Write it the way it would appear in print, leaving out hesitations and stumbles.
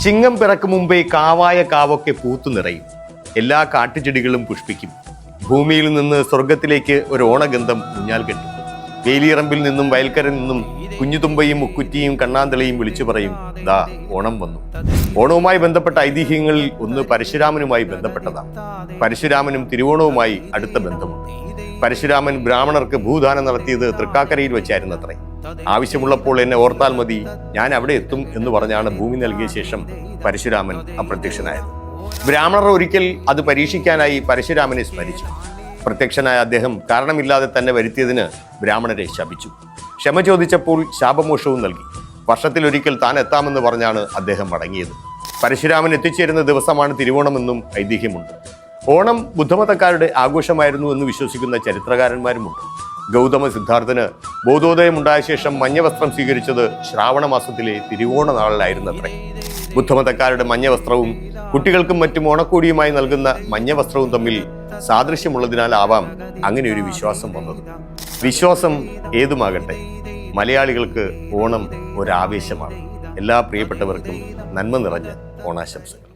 ചിങ്ങം പിറക്കും മുമ്പേ കാവായ കാവൊക്കെ പൂത്തു നിറയും. എല്ലാ കാട്ടുചെടികളും പുഷ്പിക്കും. ഭൂമിയിൽ നിന്ന് സ്വർഗത്തിലേക്ക് ഒരു ഓണഗന്ധം ഊഞ്ഞാൽ കെട്ടും. വേലിയറമ്പിൽ നിന്നും വയൽക്കരയിൽ നിന്നും കുഞ്ഞുതുമ്പയും മുക്കുറ്റിയും കണ്ണാന്തളിയും വിളിച്ചു പറയും, ദാ ഓണം വന്നു. ഓണവുമായി ബന്ധപ്പെട്ട ഐതിഹ്യങ്ങളിൽ ഒന്ന് പരശുരാമനുമായി ബന്ധപ്പെട്ടതാണ്. പരശുരാമനും തിരുവോണവുമായി അടുത്ത ബന്ധമുണ്ട്. പരശുരാമൻ ബ്രാഹ്മണർക്ക് ഭൂദാനം നടത്തിയത് തൃക്കാക്കരയിൽ വെച്ചായിരുന്നത്രേ. ആവശ്യമുള്ളപ്പോൾ എന്നെ ഓർത്താൽ മതി, ഞാൻ അവിടെ എത്തും എന്ന് പറഞ്ഞാണ് ഭൂമി നൽകിയ ശേഷം പരശുരാമൻ അപ്രത്യക്ഷനായത്. ബ്രാഹ്മണർ ഒരിക്കൽ അത് പരീക്ഷിക്കാനായി പരശുരാമനെ സ്മരിച്ചു. പ്രത്യക്ഷനായ അദ്ദേഹം കാരണമില്ലാതെ തന്നെ വരുത്തിയതിന് ബ്രാഹ്മണരെ ശപിച്ചു. ക്ഷമ ചോദിച്ചപ്പോൾ ശാപമോക്ഷവും നൽകി. വർഷത്തിലൊരിക്കൽ താൻ എത്താമെന്ന് പറഞ്ഞാണ് അദ്ദേഹം മടങ്ങിയത്. പരശുരാമൻ എത്തിച്ചേരുന്ന ദിവസമാണ് തിരുവോണമെന്നും ഐതിഹ്യമുണ്ട്. ഓണം ബുദ്ധമതക്കാരുടെ ആഘോഷമായിരുന്നു എന്ന് വിശ്വസിക്കുന്ന ചരിത്രകാരന്മാരുമുണ്ട്. ഗൗതമ സിദ്ധാർത്ഥന് ബോധോദയമുണ്ടായ ശേഷം മഞ്ഞവസ്ത്രം സ്വീകരിച്ചത് ശ്രാവണ മാസത്തിലെ തിരുവോണ നാളിലായിരുന്നത്രേ. ബുദ്ധമതക്കാരുടെ മഞ്ഞവസ്ത്രവും കുട്ടികൾക്കും മറ്റും ഓണക്കോടിയുമായി നൽകുന്ന മഞ്ഞവസ്ത്രവും തമ്മിൽ സാദൃശ്യമുള്ളതിനാലാവാം അങ്ങനെ ഒരു വിശ്വാസം വന്നത്. വിശ്വാസം ഏതുമാകട്ടെ, മലയാളികൾക്ക് ഓണം ഒരാവേശമാണ്. എല്ലാ പ്രിയപ്പെട്ടവർക്കും നന്മ നിറഞ്ഞ ഓണാശംസകൾ.